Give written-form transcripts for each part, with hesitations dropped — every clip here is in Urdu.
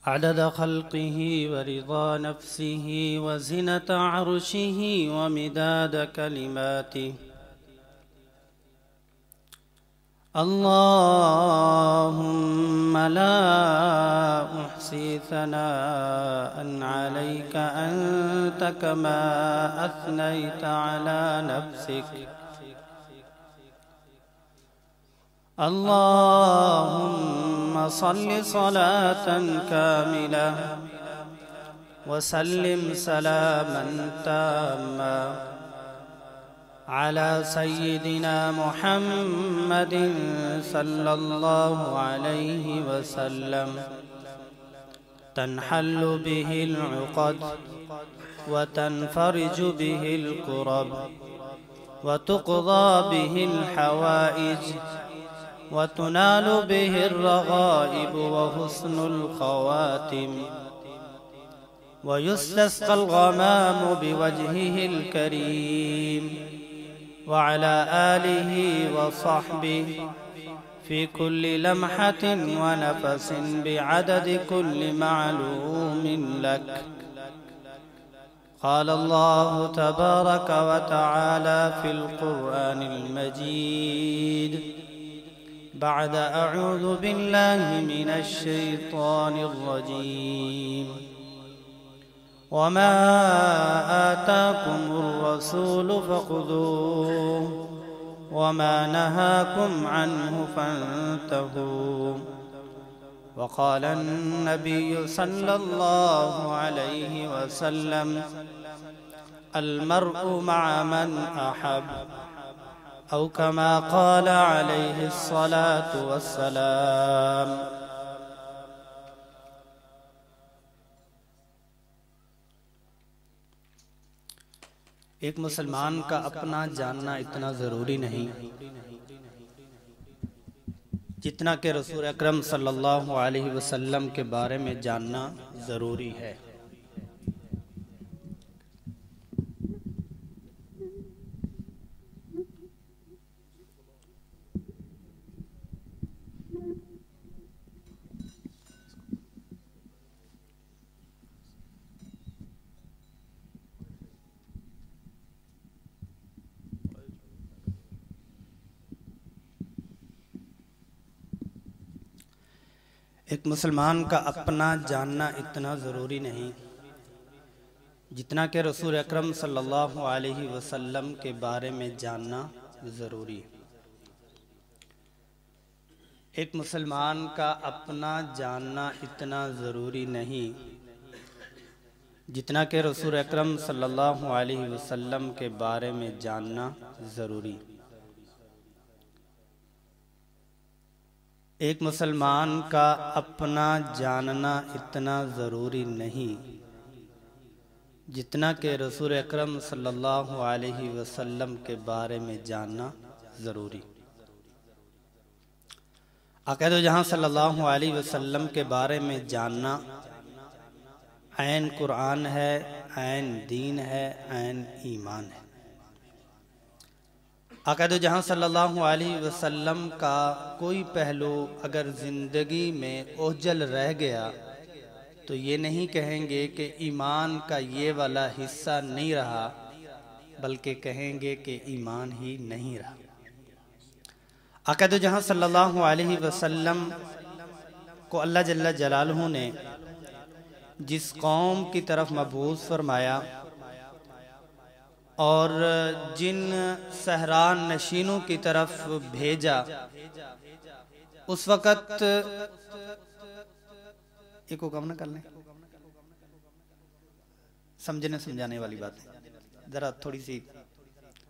عدد خلقه ورضا نفسه وزنة عرشه ومداد كلماته. اللهم لا أحصي ثناء عليك أنت كما أثنيت على نفسك. اللهم صل صلاة كاملة وسلم سلاما تاما على سيدنا محمد صلى الله عليه وسلم تنحل به العقد وتنفرج به الكرب وتقضى به الحوائج وتنال به الرغائب وحسن الخواتم ويستسقى الغمام بوجهه الكريم وعلى آله وصحبه في كل لمحة ونفس بعدد كل معلوم لك. قال الله تبارك وتعالى في القرآن المجيد بعد أعوذ بالله من الشيطان الرجيم وما آتاكم الرسول فخذوه وما نهاكم عنه فانتهوا. وقال النبي صلى الله عليه وسلم المرء مع من أحب أو كما قال عليه الصلاة والسلام. ایک مسلمان کا اپنا جاننا اتنا ضروری نہیں جتنا کہ رسول اکرم صلی اللہ علیہ وسلم کے بارے میں جاننا ضروری ہے. ایک مسلمان کا اپنا جاننا اتنا ضروری نہیں جتنا کہ رسول اکرم صلی اللہ علیہ وسلم کے بارے میں جاننا ضروری ہے. ایک مسلمان کا اپنا جاننا اتنا ضروری نہیں جتنا کہ رسول اکرم صلی اللہ علیہ وسلم کے بارے میں جاننا ضروری. ایک مسلمان کا اپنا جاننا اتنا ضروری نہیں جتنا کہ رسول اکرم صلی اللہ علیہ وسلم کے بارے میں جاننا ضروری. عقائد و جہاں صلی اللہ علیہ وسلم کے بارے میں جاننا عین قرآن ہے، عین دین ہے، عین ایمان ہے. عقائد و جہاں صلی اللہ علیہ وسلم کا کوئی پہلو اگر زندگی میں اوجھل رہ گیا تو یہ نہیں کہیں گے کہ ایمان کا یہ والا حصہ نہیں رہا، بلکہ کہیں گے کہ ایمان ہی نہیں رہا. عقائد و جہاں صلی اللہ علیہ وسلم کو اللہ جل جلالہ نے جس قوم کی طرف مبعوث فرمایا اور جن صحران نشینوں کی طرف بھیجا، اس وقت ایک کو کم نہ کر لیں، سمجھنے سمجھانے والی بات ہے. ذرا تھوڑی سی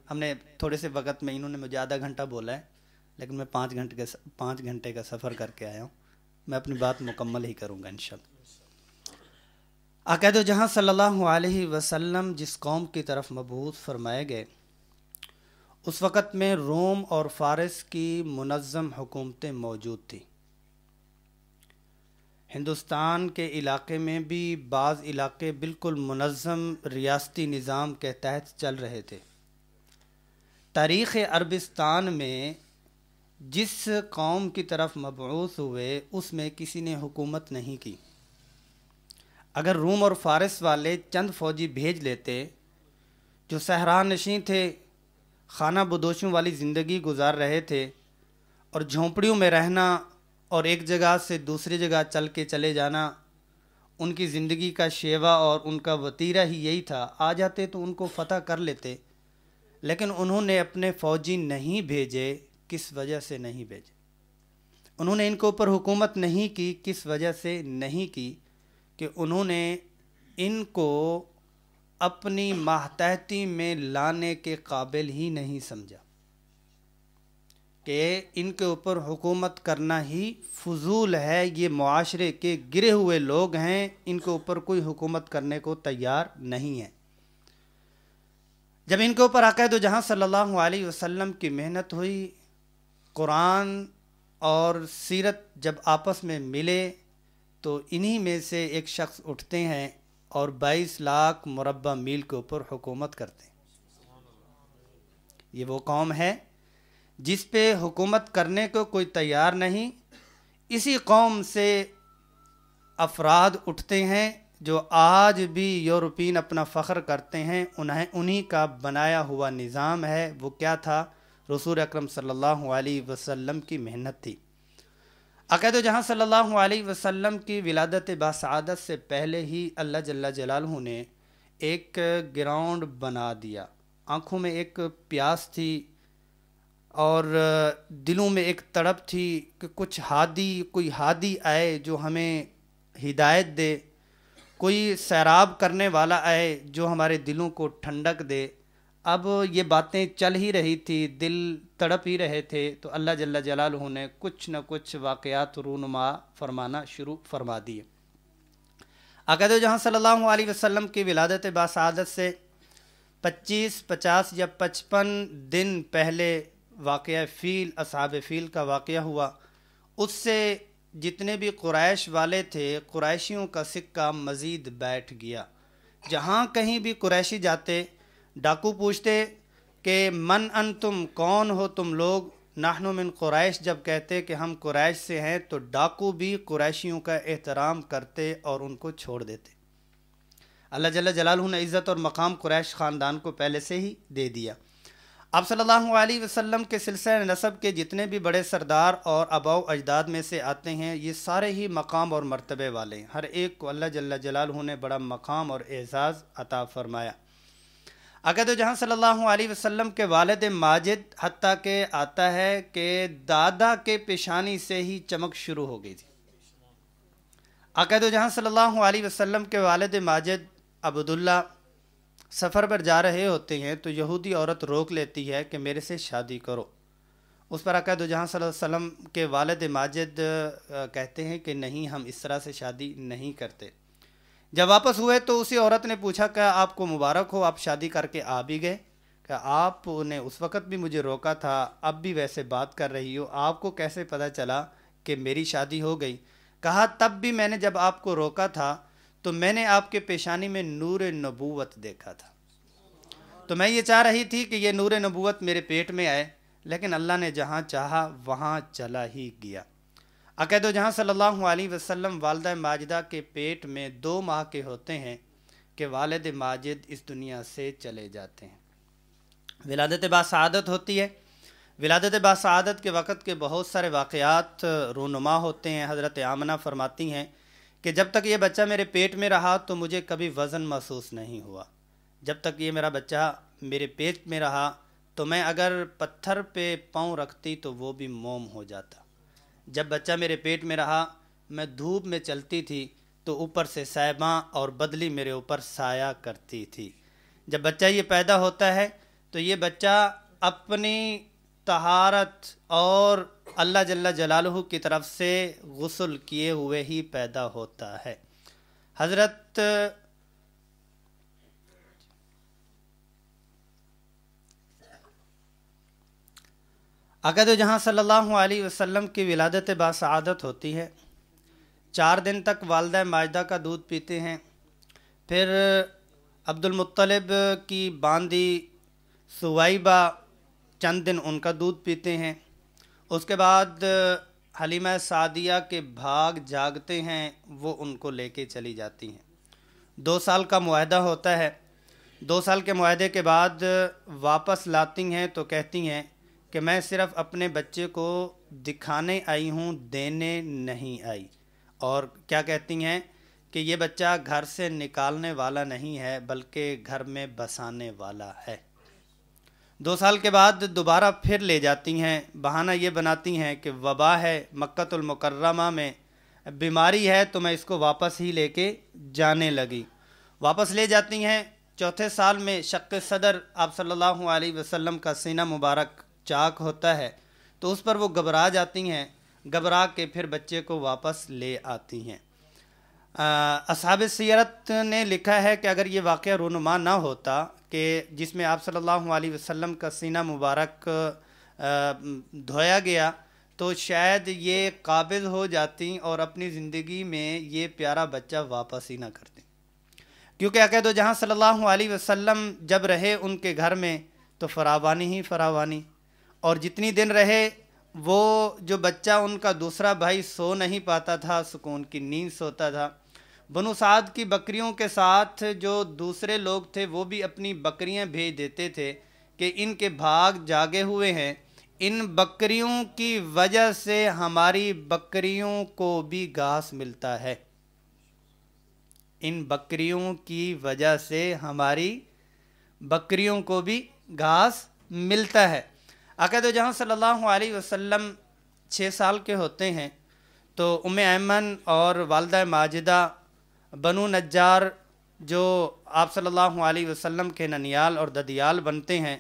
ہم نے تھوڑے سے وقت میں انہوں نے مجھے آدھا گھنٹہ بولا ہے، لیکن میں 5 گھنٹے کا سفر کر کے آیا ہوں. میں اپنی بات مکمل ہی کروں گا انشاءاللہ. عقائد و جہاں صلی اللہ علیہ وسلم جس قوم کی طرف مبعوث فرمائے گئے، اس وقت میں روم اور فارس کی منظم حکومتیں موجود تھیں. ہندوستان کے علاقے میں بھی بعض علاقے بالکل منظم ریاستی نظام کے تحت چل رہے تھے. تاریخ عربستان میں جس قوم کی طرف مبعوث ہوئے اس میں کسی نے حکومت نہیں کی. اگر روم اور فارس والے چند فوجی بھیج لیتے جو صحرا نشین تھے، خانہ بدوشوں والی زندگی گزار رہے تھے اور جھونپڑیوں میں رہنا اور ایک جگہ سے دوسری جگہ چل کے چلے جانا ان کی زندگی کا شیوا اور ان کا وتیرہ ہی یہی تھا، آ جاتے تو ان کو فتح کر لیتے، لیکن انہوں نے اپنے فوجی نہیں بھیجے۔ کس وجہ سے نہیں بھیجے؟ انہوں نے ان کے اوپر حکومت نہیں کی، کس وجہ سے نہیں کی؟ کہ انہوں نے ان کو اپنی ماتحتی میں لانے کے قابل ہی نہیں سمجھا، کہ ان کے اوپر حکومت کرنا ہی فضول ہے، یہ معاشرے کے گرے ہوئے لوگ ہیں، ان کے اوپر کوئی حکومت کرنے کو تیار نہیں ہے۔ جب ان کے اوپر عقائد و جہاں صلی اللہ علیہ وسلم کی محنت ہوئی، قرآن اور سیرت جب آپس میں ملے تو انہی میں سے ایک شخص اٹھتے ہیں اور 22 لاکھ مربع میل کے اوپر حکومت کرتے ہیں۔ یہ وہ قوم ہے جس پہ حکومت کرنے کو کوئی تیار نہیں۔ اسی قوم سے افراد اٹھتے ہیں جو آج بھی یورپین اپنا فخر کرتے ہیں، انہی کا بنایا ہوا نظام ہے۔ وہ کیا تھا؟ رسول اکرم صلی اللہ علیہ وسلم کی محنت تھی۔ عقائد و جہاں صلی اللہ علیہ وسلم کی ولادت باسعادت سے پہلے ہی اللہ جل جلالہ نے ایک گراؤنڈ بنا دیا۔ آنکھوں میں ایک پیاس تھی اور دلوں میں ایک تڑپ تھی کہ کوئی ہادی آئے جو ہمیں ہدایت دے، کوئی سیراب کرنے والا آئے جو ہمارے دلوں کو ٹھنڈک دے۔ اب یہ باتیں چل ہی رہی تھی، دل تڑپ ہی رہے تھے، تو اللہ جل جلالہ نے کچھ نہ کچھ واقعات رونما فرمانا شروع فرما دیے۔ عقائد و جہاں صلی اللہ علیہ وسلم کی ولادت باسعادت سے 25، 50 یا 55 دن پہلے واقعہ فیل، اصحاب فیل کا واقعہ ہوا۔ اس سے جتنے بھی قریش والے تھے، قریشیوں کا سکہ مزید بیٹھ گیا۔ جہاں کہیں بھی قریشی جاتے، ڈاکو پوچھتے کہ من انتم، کون ہو تم لوگ؟ نحن من قریش جب کہتے کہ ہم قریش سے ہیں تو ڈاکو بھی قریشیوں کا احترام کرتے اور ان کو چھوڑ دیتے۔ اللہ جل جلالہ نے عزت اور مقام قریش خاندان کو پہلے سے ہی دے دیا۔ آپ صلی اللہ علیہ وسلم کے سلسلہ نسب کے جتنے بھی بڑے سردار اور آباء و اجداد میں سے آتے ہیں، یہ سارے ہی مقام اور مرتبے والے ہیں۔ ہر ایک کو اللہ جل جلالہ نے بڑا مقام اور اعزاز عطا فرمایا۔ عقائد و جہاں صلی اللہ علیہ وسلم کے والد ماجد حتیٰ کہ آتا ہے کہ دادا کے پیشانی سے ہی چمک شروع ہو گئی تھی۔ عقائد و جہاں صلی اللہ علیہ وسلم کے والد ماجد عبداللہ سفر پر جا رہے ہوتے ہیں تو یہودی عورت روک لیتی ہے کہ میرے سے شادی کرو۔ اس پر عقائد و جہاں صلی اللہ علیہ وسلم کے والد ماجد کہتے ہیں کہ نہیں، ہم اس طرح سے شادی نہیں کرتے۔ جب واپس ہوئے تو اسی عورت نے پوچھا کہ آپ کو مبارک ہو، آپ شادی کر کے آ بھی گئے؟ کہ آپ نے اس وقت بھی مجھے روکا تھا، اب بھی ویسے بات کر رہی ہو، آپ کو کیسے پتہ چلا کہ میری شادی ہو گئی؟ کہا تب بھی میں نے جب آپ کو روکا تھا تو میں نے آپ کے پیشانی میں نور نبوت دیکھا تھا، تو میں یہ چاہ رہی تھی کہ یہ نور نبوت میرے پیٹ میں آئے، لیکن اللہ نے جہاں چاہا وہاں چلا ہی گیا۔ عقائد و جہاں صلی اللہ علیہ وسلم والدہ ماجدہ کے پیٹ میں 2 ماہ کے ہوتے ہیں کہ والد ماجد اس دنیا سے چلے جاتے ہیں۔ ولادت باسعادت ہوتی ہے۔ ولادت باسعادت کے وقت کے بہت سارے واقعات رونما ہوتے ہیں۔ حضرت آمنہ فرماتی ہیں کہ جب تک یہ بچہ میرے پیٹ میں رہا تو مجھے کبھی وزن محسوس نہیں ہوا۔ جب تک یہ میرا بچہ میرے پیٹ میں رہا تو میں اگر پتھر پہ پاؤں رکھتی تو وہ بھی موم ہو جاتا۔ جب بچہ میرے پیٹ میں رہا، میں دھوپ میں چلتی تھی تو اوپر سے سائباں اور بدلی میرے اوپر سایہ کرتی تھی۔ جب بچہ یہ پیدا ہوتا ہے تو یہ بچہ اپنی طہارت اور اللہ جل جلالہ کی طرف سے غسل کیے ہوئے ہی پیدا ہوتا ہے۔ حضرت عقائد و جہاں صلی اللہ علیہ وسلم کی ولادت باسعادت ہوتی ہے۔ 4 دن تک والدہ ماجدہ کا دودھ پیتے ہیں، پھر عبد المطلب کی باندی سویبہ چند دن ان کا دودھ پیتے ہیں۔ اس کے بعد حلیمہ سعدیہ کے بھاگ جاگتے ہیں، وہ ان کو لے کے چلی جاتی ہیں۔ 2 سال کا معاہدہ ہوتا ہے. 2 سال کے معاہدے کے بعد واپس لاتی ہیں تو کہتی ہیں کہ میں صرف اپنے بچے کو دکھانے آئی ہوں، دینے نہیں آئی. اور کیا کہتی ہیں کہ یہ بچہ گھر سے نکالنے والا نہیں ہے بلکہ گھر میں بسانے والا ہے. 2 سال کے بعد دوبارہ پھر لے جاتی ہیں. بہانہ یہ بناتی ہیں کہ وبا ہے، مکۃ المکرمہ میں بیماری ہے، تو میں اس کو واپس ہی لے کے جانے لگی. واپس لے جاتی ہیں. 4تھے سال میں شق صدر آپ صلی اللہ علیہ وسلم کا سینہ مبارک چاک ہوتا ہے تو اس پر وہ گھبرا جاتی ہیں. گھبرا کے پھر بچے کو واپس لے آتی ہیں. اصحاب سیرت نے لکھا ہے کہ اگر یہ واقعہ رونما نہ ہوتا کہ جس میں آپ صلی اللہ علیہ وسلم کا سینہ مبارک دھویا گیا تو شاید یہ قابض ہو جاتی اور اپنی زندگی میں یہ پیارا بچہ واپس ہی نہ کرتے. کیونکہ عقید و جہاں صلی اللہ علیہ وسلم جب رہے ان کے گھر میں تو فراوانی ہی فراوانی، اور جتنی دن رہے وہ جو بچہ ان کا دوسرا بھائی سو نہیں پاتا تھا، سکون کی نیند سوتا تھا. بنو سعد کی بکریوں کے ساتھ جو دوسرے لوگ تھے وہ بھی اپنی بکریاں بھیج دیتے تھے کہ ان کے بھاگ جاگے ہوئے ہیں، ان بکریوں کی وجہ سے ہماری بکریوں کو بھی گھاس ملتا ہے، ان بکریوں کی وجہ سے ہماری بکریوں کو بھی گھاس ملتا ہے. عقید و جہاں صلی اللہ علیہ وسلم 6 سال کے ہوتے ہیں تو ام ایمن اور والدہ ماجدہ بنو نجار جو آپ صلی اللہ علیہ وسلم کے ننیال اور ددیال بنتے ہیں،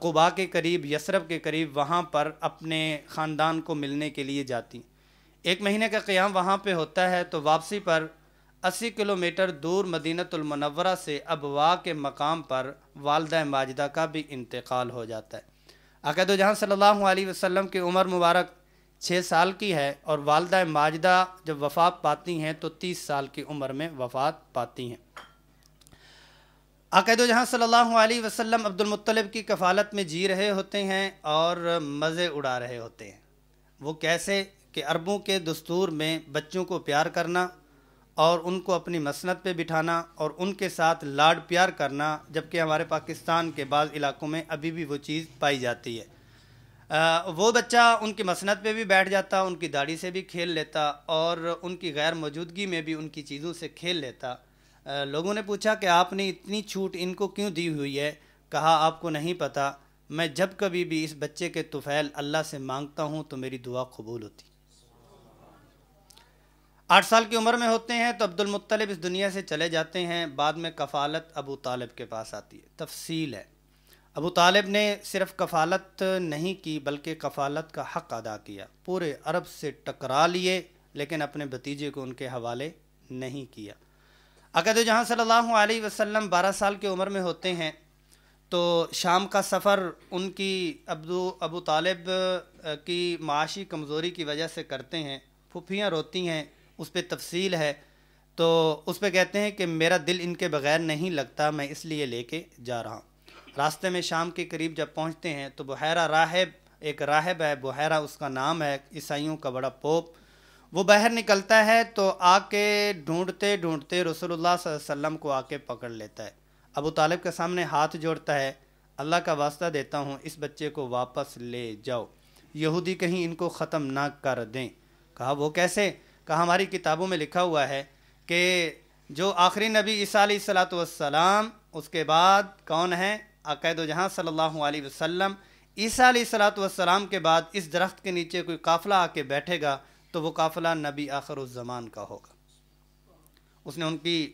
قباء کے قریب، یثرب کے قریب، وہاں پر اپنے خاندان کو ملنے کے لیے جاتی. 1 مہینے کا قیام وہاں پہ ہوتا ہے تو واپسی پر 80 کلومیٹر دور مدینہ المنورہ سے ابواء کے مقام پر والدہ ماجدہ کا بھی انتقال ہو جاتا ہے. عقید و جہاں صلی اللہ علیہ وسلم کی عمر مبارک 6 سال کی ہے اور والدہ ماجدہ جب وفات پاتی ہیں تو 30 سال کی عمر میں وفات پاتی ہیں. عقید و جہاں صلی اللہ علیہ وسلم عبد المطلب کی کفالت میں جی رہے ہوتے ہیں اور مزے اڑا رہے ہوتے ہیں. وہ کیسے کہ عربوں کے دستور میں بچوں کو پیار کرنا اور ان کو اپنی مسند پہ بٹھانا اور ان کے ساتھ لاڈ پیار کرنا، جبکہ ہمارے پاکستان کے بعض علاقوں میں ابھی بھی وہ چیز پائی جاتی ہے. وہ بچہ ان کی مسند پہ بھی بیٹھ جاتا، ان کی داڑھی سے بھی کھیل لیتا اور ان کی غیر موجودگی میں بھی ان کی چیزوں سے کھیل لیتا. لوگوں نے پوچھا کہ آپ نے اتنی چھوٹ ان کو کیوں دی ہوئی ہے؟ کہا آپ کو نہیں پتہ، میں جب کبھی بھی اس بچے کے طفیل اللہ سے مانگتا ہوں تو میری دعا قبول ہوتی. 8 سال کی عمر میں ہوتے ہیں تو عبد المطلب اس دنیا سے چلے جاتے ہیں. بعد میں کفالت ابو طالب کے پاس آتی ہے. تفصیل ہے، ابو طالب نے صرف کفالت نہیں کی بلکہ کفالت کا حق ادا کیا. پورے عرب سے ٹکرا لیے لیکن اپنے بھتیجے کو ان کے حوالے نہیں کیا. عقید و جہاں صلی اللہ علیہ وسلم 12 سال کی عمر میں ہوتے ہیں تو شام کا سفر ان کی ابو طالب کی معاشی کمزوری کی وجہ سے کرتے ہیں. پھوپھیاں روتی ہیں، اس پہ تفصیل ہے. تو اس پہ کہتے ہیں کہ میرا دل ان کے بغیر نہیں لگتا، میں اس لیے لے کے جا رہا ہوں. راستے میں شام کے قریب جب پہنچتے ہیں تو بحیرہ راہب، ایک راہب ہے، بحیرہ اس کا نام ہے، عیسائیوں کا بڑا پوپ، وہ باہر نکلتا ہے تو آ کے ڈھونڈتے ڈھونڈتے رسول اللہ صلی اللہ علیہ وسلم کو آ کے پکڑ لیتا ہے. ابو طالب کے سامنے ہاتھ جوڑتا ہے، اللہ کا واسطہ دیتا ہوں اس بچے کو واپس لے جاؤ، یہودی کہیں ان کو ختم نہ کر دیں. کہا وہ کیسے؟ کہا ہماری کتابوں میں لکھا ہوا ہے کہ جو آخری نبی عیسیٰ علیہ الصلوۃ والسلام، اس کے بعد کون ہیں؟ عقید و جہاں صلی اللہ علیہ وسلم. عیسیٰ علیہ الصلوۃ والسلام کے بعد اس درخت کے نیچے کوئی قافلہ آ کے بیٹھے گا تو وہ قافلہ نبی آخر الزمان کا ہوگا. اس نے ان کی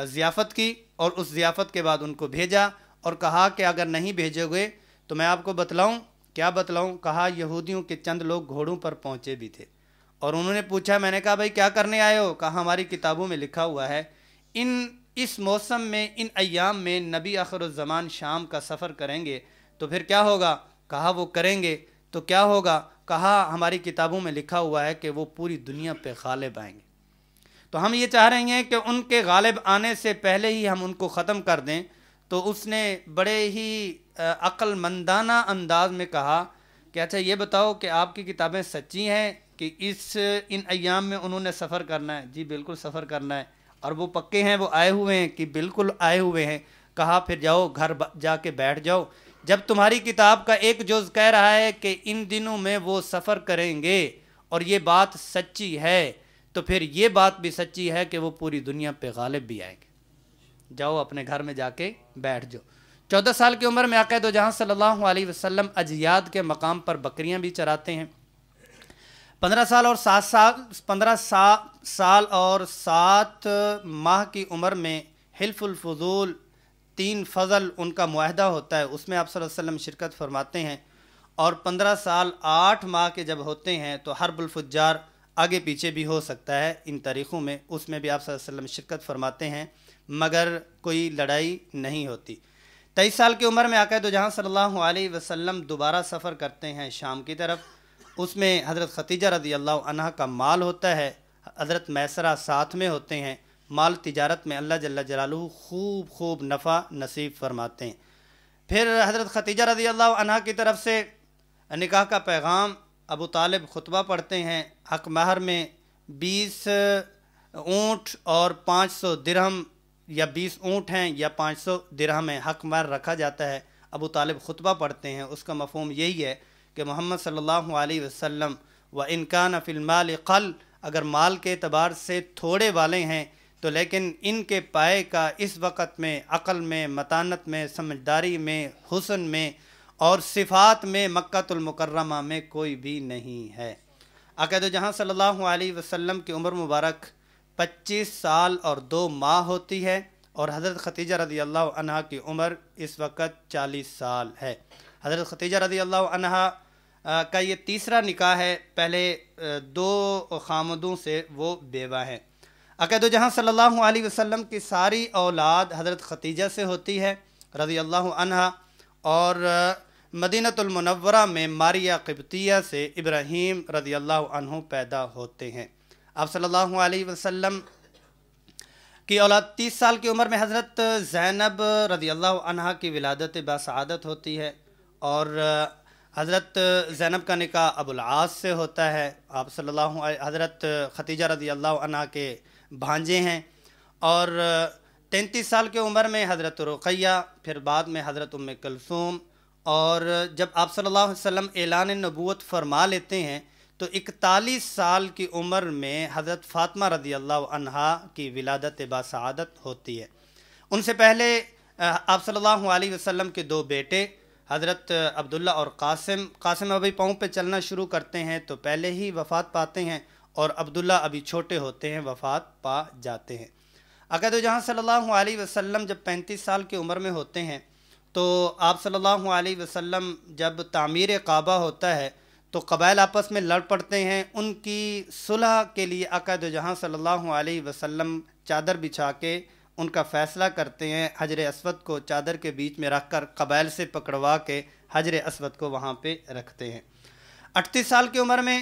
ضیافت کی اور اس ضیافت کے بعد ان کو بھیجا اور کہا کہ اگر نہیں بھیجو گے تو میں آپ کو بتلاؤں. کیا بتلاؤں؟ کہا یہودیوں کے چند لوگ گھوڑوں پر پہنچے بھی تھے اور انہوں نے پوچھا، میں نے کہا بھائی کیا کرنے آئے ہو؟ کہا ہماری کتابوں میں لکھا ہوا ہے اس موسم میں، ان ایام میں نبی آخر الزمان شام کا سفر کریں گے تو پھر کیا ہوگا؟ کہا وہ کریں گے تو کیا ہوگا؟ کہا ہماری کتابوں میں لکھا ہوا ہے کہ وہ پوری دنیا پہ غالب آئیں گے. تو ہم یہ چاہ رہے ہیں کہ ان کے غالب آنے سے پہلے ہی ہم ان کو ختم کر دیں. تو اس نے بڑے ہی عقل مندانہ انداز میں کہا کہ اچھا یہ بتاؤ کہ آپ کی کتابیں سچی ہیں کہ ان ایام میں انہوں نے سفر کرنا ہے؟ جی بالکل سفر کرنا ہے. اور وہ پکے ہیں، وہ آئے ہوئے ہیں کہ بالکل آئے ہوئے ہیں، کہا پھر جاؤ گھر جا کے بیٹھ جاؤ، جب تمہاری کتاب کا ایک جز کہہ رہا ہے کہ ان دنوں میں وہ سفر کریں گے اور یہ بات سچی ہے، تو پھر یہ بات بھی سچی ہے کہ وہ پوری دنیا پہ غالب بھی آئیں گے، جاؤ اپنے گھر میں جا کے بیٹھ جاؤ۔ 14 سال کی عمر میں آقا دو جہاں صلی اللہ علیہ وسلم اجیاد کے مقام پر بکریاں بھی چراتے ہیں۔ 15 سال اور 7 ماہ کی عمر میں حلف الفضول 3 فضل ان کا معاہدہ ہوتا ہے، اس میں آپ صلی اللہ علیہ وسلم شرکت فرماتے ہیں، اور 15 سال 8 ماہ کے جب ہوتے ہیں تو حرب الفجار آگے پیچھے بھی ہو سکتا ہے ان تاریخوں میں، اس میں بھی آپ صلی اللہ علیہ وسلم شرکت فرماتے ہیں مگر کوئی لڑائی نہیں ہوتی۔ 23 سال کی عمر میں آقا دو جہاں صلی اللہ علیہ وسلم دوبارہ سفر کرتے ہیں شام کی طرف، اس میں حضرت خدیجہ رضی اللہ عنہ کا مال ہوتا ہے، حضرت میسرہ ساتھ میں ہوتے ہیں، مال تجارت میں اللہ جل جلالہ خوب نفع نصیب فرماتے ہیں۔ پھر حضرت خدیجہ رضی اللہ عنہ کی طرف سے نکاح کا پیغام، ابو طالب خطبہ پڑھتے ہیں، حق مہر میں 20 اونٹ اور 500 درہم، یا 20 اونٹ ہیں یا 500 درہم ہیں، حق مہر رکھا جاتا ہے۔ ابو طالب خطبہ پڑھتے ہیں، اس کا مفہوم یہی ہے کہ محمد صلی اللہ علیہ وسلم وَإِن كَانَ فِي الْمَالِ قَلْ، اگر مال کے اعتبار سے تھوڑے والے ہیں تو لیکن ان کے پائے کا اس وقت میں عقل میں، متانت میں، سمجھداری میں، حسن میں اور صفات میں مکہ المکرمہ میں کوئی بھی نہیں ہے۔ آقا دو جہاں صلی اللہ علیہ وسلم کی عمر مبارک 25 سال اور 2 ماہ ہوتی ہے، اور حضرت خدیجہ رضی اللہ عنہ کی عمر اس وقت 40 سال ہے۔ حضرت خدیجہ رضی اللہ عنہ کا یہ تیسرا نکاح ہے، پہلے 2 خامدوں سے وہ بیوہ ہیں۔ آقا دو جہاں صلی اللہ علیہ وسلم کی ساری اولاد حضرت خدیجہ سے ہوتی ہے رضی اللہ عنہ، اور مدینہ المنورہ میں ماریہ قبطیہ سے ابراہیم رضی اللہ عنہ پیدا ہوتے ہیں۔ آپ صلی اللہ علیہ وسلم کی اولاد 30 سال کی عمر میں حضرت زینب رضی اللہ عنہ کی ولادت باسعادت ہوتی ہے، اور حضرت زینب کا نکاح ابو العاص سے ہوتا ہے۔ آپ صلی اللہ علیہ حضرت خدیجہ رضی اللہ عنہ کے بھانجے ہیں، اور 33 سال کی عمر میں حضرت رقیہ، پھر بعد میں حضرت ام کلثوم، اور جب آپ صلی اللہ علیہ وسلم اعلان نبوت فرما لیتے ہیں تو 41 سال کی عمر میں حضرت فاطمہ رضی اللہ عنہا کی ولادت باسعادت ہوتی ہے۔ ان سے پہلے آپ صلی اللہ علیہ وسلم کے 2 بیٹے حضرت عبداللہ اور قاسم ابھی پاؤں پہ چلنا شروع کرتے ہیں تو پہلے ہی وفات پاتے ہیں، اور عبداللہ ابھی چھوٹے ہوتے ہیں، وفات پا جاتے ہیں۔ آقا دو جہاں صلی اللہ علیہ وسلم جب 35 سال کی عمر میں ہوتے ہیں تو آپ صلی اللہ علیہ وسلم جب تعمیر کعبہ ہوتا ہے تو قبائل آپس میں لڑ پڑتے ہیں، ان کی صلح کے لیے آقا دو جہاں صلی اللہ علیہ وسلم چادر بچھا کے ان کا فیصلہ کرتے ہیں، حجر اسود کو چادر کے بیچ میں رکھ کر قبائل سے پکڑوا کے حجر اسود کو وہاں پہ رکھتے ہیں۔ 38 سال کی عمر میں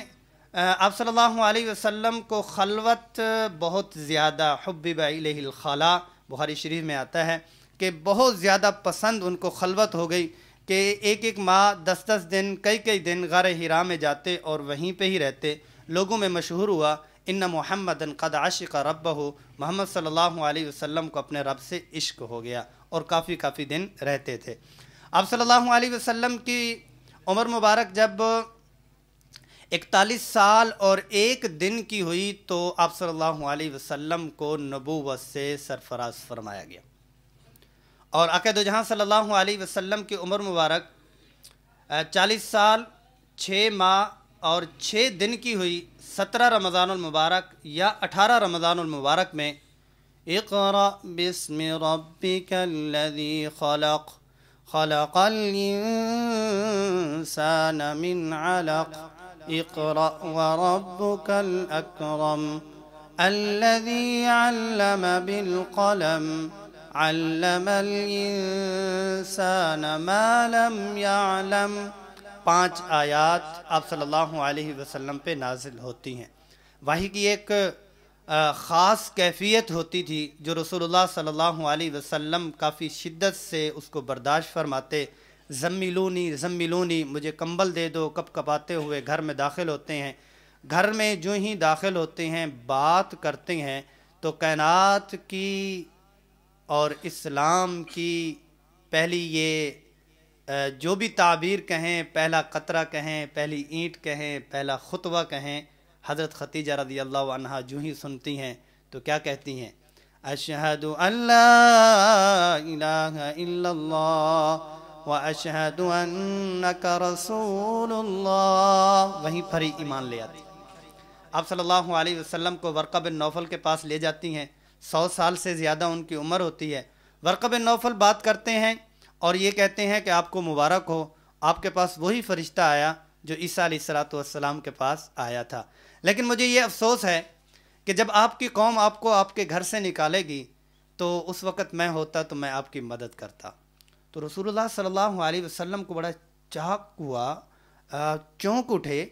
آپ صلی اللہ علیہ وسلم کو خلوت بہت زیادہ، حبب الیہ الخلاء، بخاری شریف میں آتا ہے کہ بہت زیادہ پسند ان کو خلوت ہو گئی کہ ایک ماہ 10 دن، کئی دن غار حرا میں جاتے اور وہیں پہ ہی رہتے۔ لوگوں میں مشہور ہوا ان محمد قد عشق ربہ، محمد صلی اللہ علیہ وسلم کو اپنے رب سے عشق ہو گیا، اور کافی دن رہتے تھے۔ آپ صلی اللہ علیہ وسلم کی عمر مبارک جب 41 سال اور 1 دن کی ہوئی تو آپ صلی اللہ علیہ وسلم کو نبوت سے سرفراز فرمایا گیا، اور آقا دو جہاں صلی اللہ علیہ وسلم کی عمر مبارک 40 سال 6 ماہ اور 6 دن کی ہوئی 17 رمضان المبارک یا 18 رمضان المبارک میں اقرأ بسم ربک الذی خلق خلق الانسان من علق اقرأ وربک الاکرم الذی علم بالقلم علم الانسان ما لم يعلم۔ 5 آیات آپ صلی اللہ علیہ وسلم پہ نازل ہوتی ہیں۔ وحی کی ایک خاص کیفیت ہوتی تھی جو رسول اللہ صلی اللہ علیہ وسلم کافی شدت سے اس کو برداشت فرماتے۔ زملونی، مجھے کمبل دے دو، کپ کپاتے ہوئے گھر میں داخل ہوتے ہیں۔ گھر میں جو ہی داخل ہوتے ہیں بات کرتے ہیں تو کائنات کی اور اسلام کی پہلی یہ جو بھی تعبیر کہیں، پہلا قطرہ کہیں، پہلی اینٹ کہیں، پہلا خطوہ کہیں، حضرت ختیجہ رضی اللہ عنہا جو ہی سنتی ہیں تو کیا کہتی ہیں؟ اشہد ان لا الہ الا اللہ واشہد انک رسول اللہ، وہیں پر ہی ایمان لے آتی۔ آپ صلی اللہ علیہ وسلم کو ورقہ بن نوفل کے پاس لے جاتی ہیں، 100 سال سے زیادہ ان کی عمر ہوتی ہے۔ ورقہ بن نوفل بات کرتے ہیں اور یہ کہتے ہیں کہ آپ کو مبارک ہو، آپ کے پاس وہی فرشتہ آیا جو عیسیٰ علیہ السلام کے پاس آیا تھا، لیکن مجھے یہ افسوس ہے کہ جب آپ کی قوم آپ کو آپ کے گھر سے نکالے گی تو اس وقت میں ہوتا تو میں آپ کی مدد کرتا۔ تو رسول اللہ صلی اللہ علیہ وسلم کو بڑا چاق ہوا، چونک اٹھے،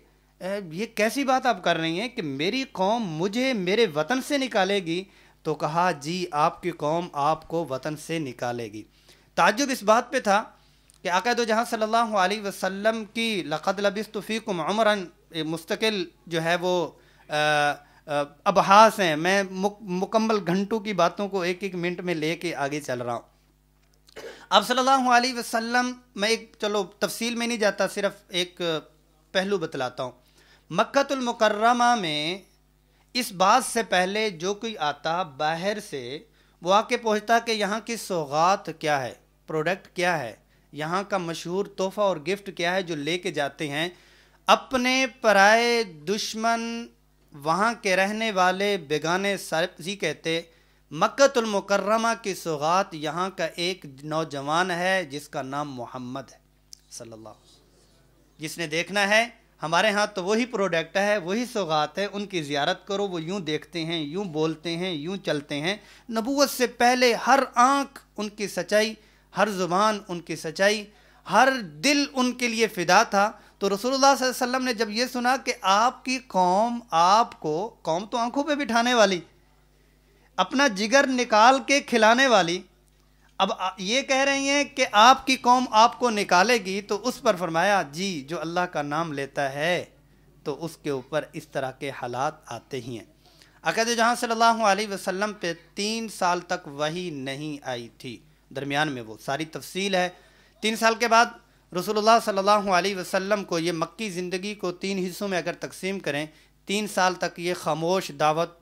یہ کیسی بات آپ کر رہی ہیں کہ میری قوم مجھے میرے وطن سے نکالے گی؟ تو کہا جی آپ کی قوم آپ کو وطن سے نکالے گی۔ تعجب اس بات پہ تھا کہ آقا دو جہاں صلی اللہ علیہ وسلم کی لقد لبثت فیکم عمرا مستقل جو ہے وہ ابحاث ہیں، میں مکمل گھنٹوں کی باتوں کو ایک ایک منٹ میں لے کے آگے چل رہا ہوں۔ آپ صلی اللہ علیہ وسلم، میں ایک چلو تفصیل میں نہیں جاتا، صرف ایک پہلو بتلاتا ہوں۔ مکہ المکرمہ میں اس بات سے پہلے جو کوئی آتا باہر سے، وہ آ کے پوچھتا کہ یہاں کی سوغات کیا ہے، پروڈکٹ کیا ہے، یہاں کا مشہور تحفہ اور گفٹ کیا ہے جو لے کے جاتے ہیں۔ اپنے پرائے دشمن، وہاں کے رہنے والے بیگانے سرزی کہتے مکہ المکرمہ کی سوغات یہاں کا ایک نوجوان ہے جس کا نام محمد ہے صلی اللہ علیہ وسلم، جس نے دیکھنا ہے ہمارے ہاں تو وہی پروڈکٹ ہے، وہی سوغات ہے، ان کی زیارت کرو، وہ یوں دیکھتے ہیں، یوں بولتے ہیں، یوں چلتے ہیں۔ نبوت سے پہلے ہر آنکھ ان کی سچائی، ہر زبان ان کی سچائی، ہر دل ان کے لیے فدا تھا۔ تو رسول اللہ صلی اللہ علیہ وسلم نے جب یہ سنا کہ آپ کی قوم آپ کو، قوم تو آنکھوں پہ بٹھانے والی، اپنا جگر نکال کے کھلانے والی، اب یہ کہہ رہی ہیں کہ آپ کی قوم آپ کو نکالے گی، تو اس پر فرمایا جی جو اللہ کا نام لیتا ہے تو اس کے اوپر اس طرح کے حالات آتے ہی ہیں۔ آقا جہاں صلی اللہ علیہ وسلم پہ 3 سال تک وحی نہیں آئی تھی، درمیان میں وہ ساری تفصیل ہے۔ 3 سال کے بعد رسول اللہ صلی اللہ علیہ وسلم کو، یہ مکی زندگی کو 3 حصوں میں اگر تقسیم کریں، 3 سال تک یہ خاموش دعوت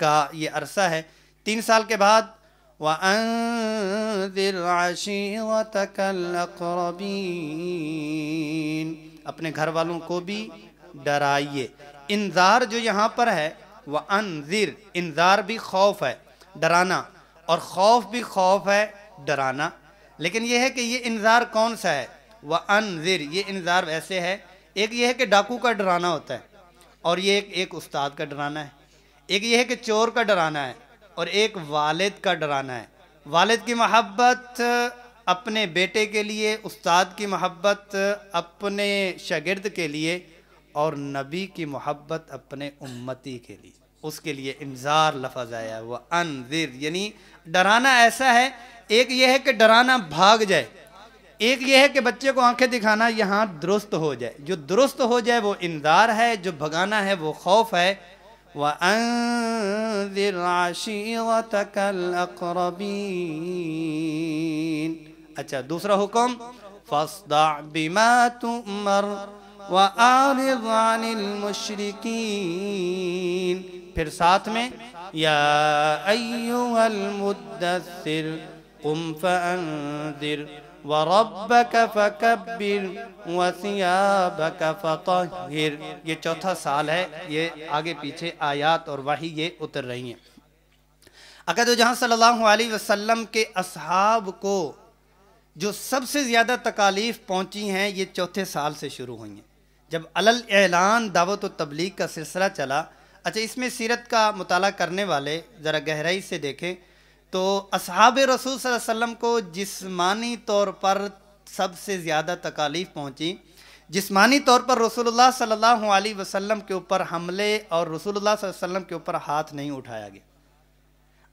کا یہ عرصہ ہے۔ 3 سال کے بعد وَأَنذِرْ عَشِيرَتَكَ الْأَقْرَبِينَ، اپنے گھر والوں کو بھی ڈرائیے۔ انذار جو یہاں پر ہے وَأَنذِرْ، انذار بھی خوف ہے، ڈرانا، اور خوف بھی خوف ہے، ڈرانا، لیکن یہ ہے کہ یہ انذار کون سا ہے؟ وَأَنذِرْ، یہ انذار ایسے ہے، ایک یہ ہے کہ ڈاکو کا ڈرانا ہوتا ہے، اور یہ ایک استاد کا ڈرانا ہے، ایک یہ ہے کہ چور کا ڈرانا ہے، اور ایک والد کا ڈرانا ہے۔ والد کی محبت اپنے بیٹے کے لیے، استاد کی محبت اپنے شاگرد کے لیے، اور نبی کی محبت اپنے امتی کے لیے، اس کے لیے انذار لفظ آیا ہے وَأَنذِرْ، یعنی ڈرانا ایسا ہے، ایک یہ ہے کہ ڈرانا بھاگ جائے، ایک یہ ہے کہ بچے کو آنکھیں دکھانا یہاں درست ہو جائے، جو درست ہو جائے وہ انذار ہے، جو بھگانا ہے وہ خوف ہے۔ وَأَنذِرْ عَشِيرَتَكَ الْأَقْرَبِينَ۔ اچھا دوسرا حکم فَاصْدَعْ بِمَا تُؤْمَرْ وَأَعْرِضْ عَنِ الْمُشْرِكِينَ، پھر ساتھ میں یا ایھا المدثر قم فانذر وَرَبَّكَ فَكَبِّرْ وَثِيَابَكَ فَطَهِّرْ۔ یہ چوتھا سال ہے، یہ آگے پیچھے آیات اور وحی یہ اتر رہی ہیں۔ آقا دو جہاں صلی اللہ علیہ وسلم کے اصحاب کو جو سب سے زیادہ تکالیف پہنچی ہیں یہ چوتھے سال سے شروع ہوئی ہیں، جب علل اعلان دعوت و تبلیغ کا سلسلہ چلا۔ اچھا اس میں سیرت کا مطالعہ کرنے والے ذرا گہرائی سے دیکھیں تو اصحاب رسول صلی اللہ علیہ وسلم کو جسمانی طور پر سب سے زیادہ تکالیف پہنچی۔ جسمانی طور پر رسول اللہ صلی اللہ علیہ وسلم کے اوپر حملے اور رسول اللہ صلی اللہ علیہ وسلم کے اوپر ہاتھ نہیں اٹھایا گیا۔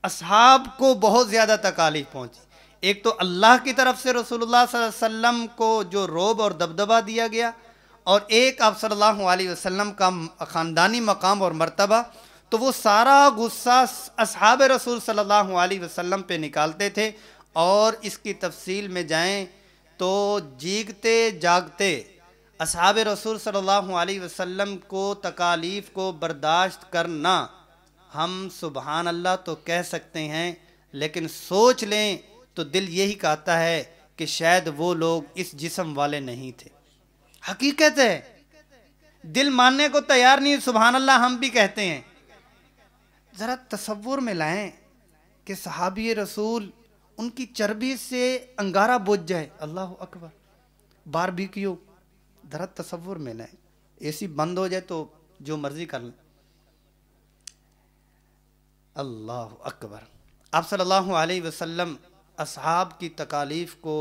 اصحاب کو بہت زیادہ تکالیف پہنچی، ایک تو اللہ کی طرف سے رسول اللہ صلی اللہ علیہ وسلم کو جو رعب اور دبدبہ دیا گیا، اور ایک آپ صلی اللہ علیہ وسلم کا خاندانی مقام اور مرتبہ۔ تو وہ سارا غصہ اصحاب رسول صلی اللہ علیہ وسلم پہ نکالتے تھے، اور اس کی تفصیل میں جائیں تو جیگتے جاگتے اصحاب رسول صلی اللہ علیہ وسلم کو تکالیف کو برداشت کرنا، ہم سبحان اللہ تو کہہ سکتے ہیں، لیکن سوچ لیں تو دل یہی کہتا ہے کہ شاید وہ لوگ اس جسم والے نہیں تھے۔ حقیقت ہے، دل ماننے کو تیار نہیں، سبحان اللہ ہم بھی کہتے ہیں۔ ذرا تصور میں لائیں کہ صحابی رسول ان کی چربی سے انگارہ بجھ جائے، اللہ اکبر، باربیکیو، ذرا تصور میں لائیں، اے سی بند ہو جائے تو جو مرضی کر لیں۔ اللہ اکبر۔ آپ صلی اللہ علیہ وسلم اصحاب کی تکالیف کو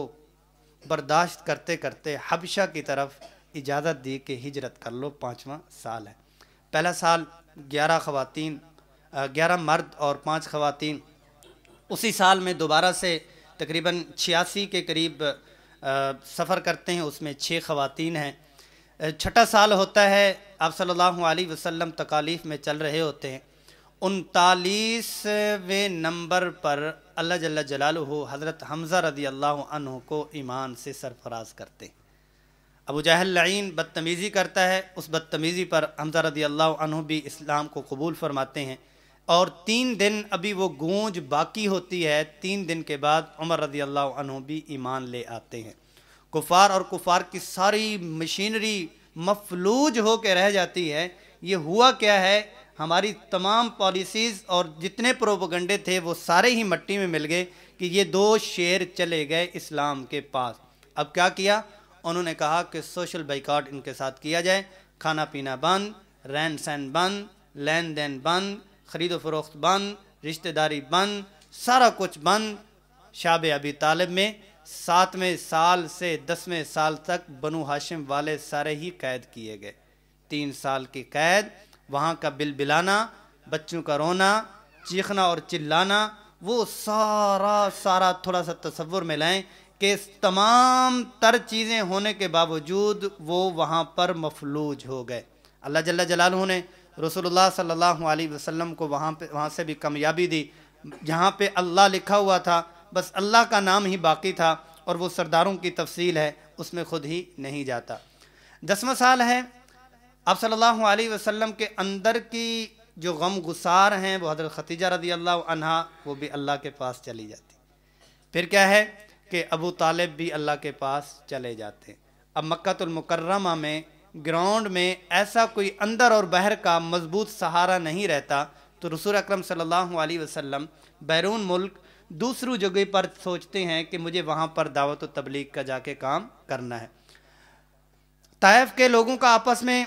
برداشت کرتے کرتے حبشہ کی طرف اجازت دی کہ ہجرت کر لو، 5واں سال ہے۔ پہلا سال 11 مرد اور 5 خواتین، اسی سال میں دوبارہ سے تقریباً 86 کے قریب سفر کرتے ہیں، اس میں 6 خواتین ہیں۔ چھٹا سال ہوتا ہے، آپ صلی اللہ علیہ وسلم تکالیف میں چل رہے ہوتے ہیں۔ 39ویں نمبر پر اللہ جل جلالہ حضرت حمزہ رضی اللہ عنہ کو ایمان سے سرفراز کرتے ہیں۔ ابو جہل لعین بدتمیزی کرتا ہے، اس بدتمیزی پر حمزہ رضی اللہ عنہ بھی اسلام کو قبول فرماتے ہیں، اور 3 دن ابھی وہ گونج باقی ہوتی ہے، 3 دن کے بعد عمر رضی اللہ عنہ بھی ایمان لے آتے ہیں۔ کفار اور کفار کی ساری مشینری مفلوج ہو کے رہ جاتی ہے۔ یہ ہوا کیا ہے، ہماری تمام پالیسیز اور جتنے پروپیگنڈے تھے وہ سارے ہی مٹی میں مل گئے کہ یہ 2 شیر چلے گئے اسلام کے پاس۔ اب کیا کیا؟ انہوں نے کہا کہ سوشل بائیکاٹ ان کے ساتھ کیا جائے، کھانا پینا بند، رہن سہن بند، لین دین بند، خرید و فروخت بند، رشتہ داری بند، سارا کچھ بند۔ شاب ابی طالب میں 7ویں سال سے 10ویں سال تک بنو ہاشم والے سارے ہی قید کیے گئے، 3 سال کی قید۔ وہاں کا بلبلانا، بچوں کا رونا، چیخنا اور چلانا، وہ سارا تھوڑا سا تصور میں لائیں کہ تمام تر چیزیں ہونے کے باوجود وہ وہاں پر مفلوج ہو گئے۔ اللہ جل جلالہ نے رسول اللہ صلی اللہ علیہ وسلم کو وہاں سے بھی کامیابی دی، جہاں پہ اللہ لکھا ہوا تھا بس اللہ کا نام ہی باقی تھا، اور وہ سرداروں کی تفصیل ہے، اس میں خود ہی نہیں جاتا۔ 10واں سال ہے، آپ صلی اللہ علیہ وسلم کے اندر کی جو غم گسار ہیں وہ حضرت خدیجہ رضی اللہ عنہا، وہ بھی اللہ کے پاس چلی جاتی۔ پھر کیا ہے کہ ابو طالب بھی اللہ کے پاس چلے جاتے ہیں۔ اب مکہ المکرمہ میں گراؤنڈ میں ایسا کوئی اندر اور باہر کا مضبوط سہارا نہیں رہتا، تو رسول اکرم صلی اللہ علیہ وسلم بیرون ملک دوسروں جگہ پر سوچتے ہیں کہ مجھے وہاں پر دعوت و تبلیغ کا جا کے کام کرنا ہے۔ طائف کے لوگوں کا آپس میں،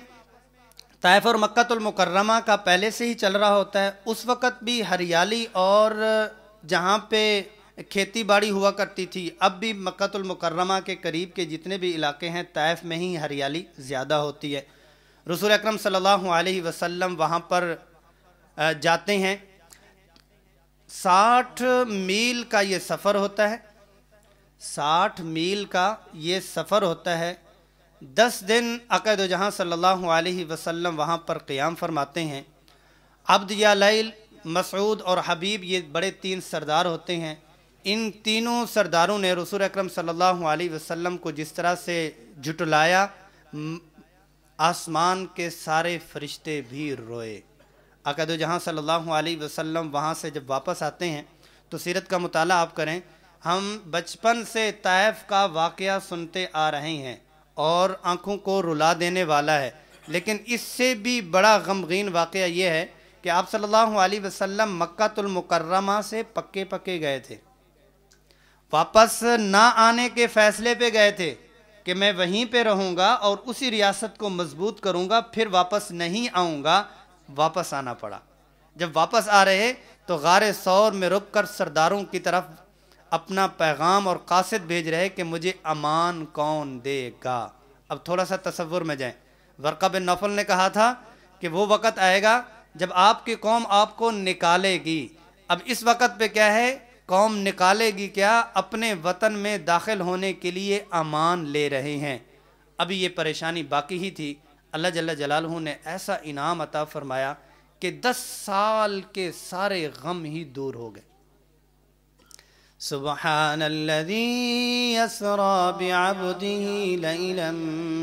طائف اور مکہ المکرمہ کا پہلے سے ہی چل رہا ہوتا ہے، اس وقت بھی ہریالی اور جہاں پہ کھیتی باڑی ہوا کرتی تھی، اب بھی مکہ المکرمہ کے قریب کے جتنے بھی علاقے ہیں طائف میں ہی ہریالی زیادہ ہوتی ہے۔ رسول اکرم صلی اللہ علیہ وسلم وہاں پر جاتے ہیں۔ 60 میل کا یہ سفر ہوتا ہے، 60 میل کا یہ سفر ہوتا ہے۔ 10 دن عقد و جہاں صلی اللہ علیہ وسلم وہاں پر قیام فرماتے ہیں۔ عبد یا لیل، مسعود اور حبیب، یہ بڑے 3 سردار ہوتے ہیں۔ ان تینوں سرداروں نے رسول اکرم صلی اللہ علیہ وسلم کو جس طرح سے جھٹلایا، آسمان کے سارے فرشتے بھی روئے۔ عقد و جہاں صلی اللہ علیہ وسلم وہاں سے جب واپس آتے ہیں تو سیرت کا مطالعہ آپ کریں، ہم بچپن سے طائف کا واقعہ سنتے آ رہے ہیں اور آنکھوں کو رلا دینے والا ہے، لیکن اس سے بھی بڑا غمگین واقعہ یہ ہے کہ آپ صلی اللہ علیہ وسلم مکہ المکرمہ سے پکے گئے تھے، واپس نہ آنے کے فیصلے پہ گئے تھے کہ میں وہیں پہ رہوں گا اور اسی ریاست کو مضبوط کروں گا، پھر واپس نہیں آؤں گا۔ واپس آنا پڑا۔ جب واپس آ رہے تو غار ثور میں رک کر سرداروں کی طرف اپنا پیغام اور قاصد بھیج رہے کہ مجھے امان کون دے گا۔ اب تھوڑا سا تصور میں جائیں، ورقہ بن نوفل نے کہا تھا کہ وہ وقت آئے گا جب آپ کی قوم آپ کو نکالے گی۔ اب اس وقت پہ کیا ہے، قوم نکالے گی کیا، اپنے وطن میں داخل ہونے کے لیے امان لے رہے ہیں۔ ابھی یہ پریشانی باقی ہی تھی، اللہ جل جلالہ نے ایسا انعام عطا فرمایا کہ 10 سال کے سارے غم ہی دور ہو گئے۔ سبحان الذي يسرى بعبده ليلا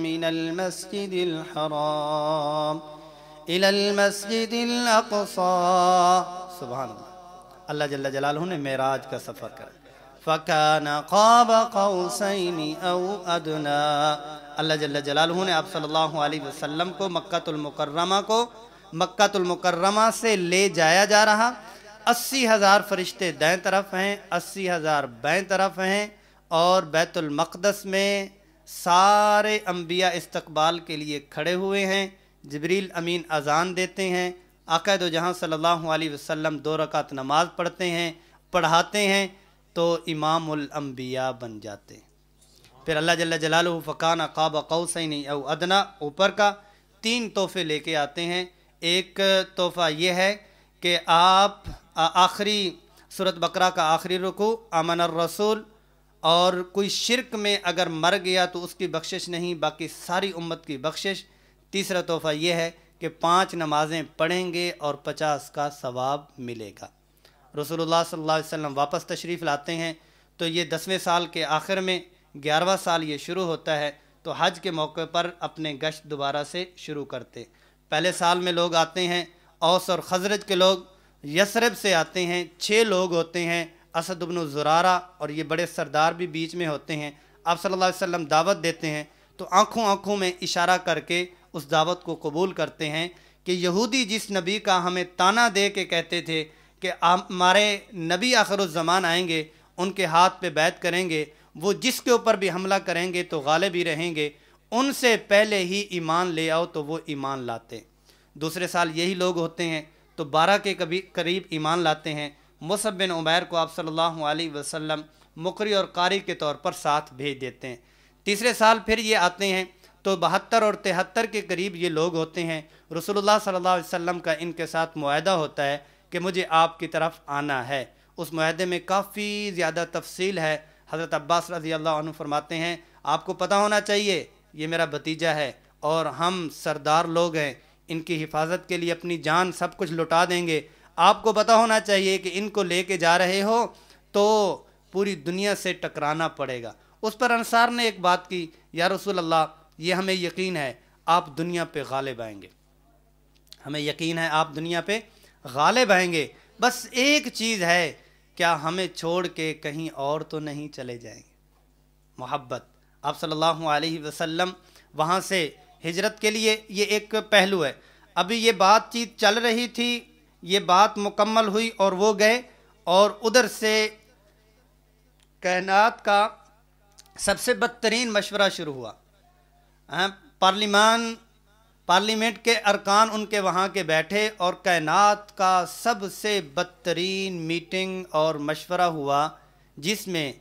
من المسجد الحرام إلى المسجد الأقصى، سبحان اللہ، اللہ جل جلالہ نے معراج کا سفر کرا، فكان قاب قوسين أو أدنى، اللہ جل جلالہ نے آپ صلی اللہ علیہ وسلم کو مکہ المکرمہ سے لے جایا جا رہا، 80,000 فرشتے دائیں طرف ہیں، 80,000 بائیں طرف ہیں، اور بیت المقدس میں سارے انبیاء استقبال کے لیے کھڑے ہوئے ہیں۔ جبریل امین اذان دیتے ہیں، آقا دو جہاں صلی اللہ علیہ وسلم 2 رکعت نماز پڑھاتے ہیں تو امام الانبیاء بن جاتے ہیں۔ پھر اللہ جل جلالہ فکان قاب قوسین او ادنا، اوپر کا 3 تحفے لے کے آتے ہیں۔ ایک تحفہ یہ ہے کہ آپ آخری سورۃ بقرہ کا آخری رکوع آمن الرسول، اور کوئی شرک میں اگر مر گیا تو اس کی بخشش نہیں، باقی ساری امت کی بخشش۔ تیسرا تحفہ یہ ہے کہ 5 نمازیں پڑھیں گے اور 50 کا ثواب ملے گا۔ رسول اللہ صلی اللہ علیہ وسلم واپس تشریف لاتے ہیں تو یہ 10ویں سال کے آخر میں 11واں سال یہ شروع ہوتا ہے، تو حج کے موقع پر اپنے گشت دوبارہ سے شروع کرتے۔ پہلے سال میں لوگ آتے ہیں، اوس اور خزرج کے لوگ یثرب سے آتے ہیں، 6 لوگ ہوتے ہیں، اسد بن زرارہ، اور یہ بڑے سردار بھی بیچ میں ہوتے ہیں۔ آپ صلی اللہ علیہ وسلم دعوت دیتے ہیں تو آنکھوں میں اشارہ کر کے اس دعوت کو قبول کرتے ہیں کہ یہودی جس نبی کا ہمیں تانا دے کے کہتے تھے کہ ہمارے نبی آخر الزمان آئیں گے، ان کے ہاتھ پہ بیعت کریں گے، وہ جس کے اوپر بھی حملہ کریں گے تو غالب ہی رہیں گے، ان سے پہلے ہی ایمان لے آؤ، تو وہ ایمان لاتے۔ دوسرے سال یہی لوگ ہوتے ہیں تو 12 کے قریب ایمان لاتے ہیں۔ مصعب بن عمیر کو آپ صلی اللہ علیہ وسلم مقری اور قاری کے طور پر ساتھ بھیج دیتے ہیں۔ تیسرے سال پھر یہ آتے ہیں تو 72 اور 73 کے قریب یہ لوگ ہوتے ہیں۔ رسول اللہ صلی اللہ علیہ وسلم کا ان کے ساتھ معاہدہ ہوتا ہے کہ مجھے آپ کی طرف آنا ہے۔ اس معاہدے میں کافی زیادہ تفصیل ہے۔ حضرت عباس رضی اللہ عنہ فرماتے ہیں آپ کو پتہ ہونا چاہیے یہ میرا بھتیجا ہے اور ہم سردار لوگ ہیں، ان کی حفاظت کے لیے اپنی جان سب کچھ لٹا دیں گے، آپ کو پتہ ہونا چاہیے کہ ان کو لے کے جا رہے ہو تو پوری دنیا سے ٹکرانا پڑے گا۔ اس پر انصار نے ایک بات کی، یا رسول اللہ یہ ہمیں یقین ہے آپ دنیا پہ غالب آئیں گے، ہمیں یقین ہے آپ دنیا پہ غالب آئیں گے، بس ایک چیز ہے، کیا ہمیں چھوڑ کے کہیں اور تو نہیں چلے جائیں گے؟ محبت۔ آپ صلی اللہ علیہ وسلم وہاں سے ہجرت کے لیے، یہ ایک پہلو ہے۔ ابھی یہ بات چیت چل رہی تھی، یہ بات مکمل ہوئی اور وہ گئے، اور ادھر سے کائنات کا سب سے بدترین مشورہ شروع ہوا۔ پارلیمنٹ کے ارکان ان کے وہاں کے بیٹھے اور کائنات کا سب سے بدترین میٹنگ اور مشورہ ہوا، جس میں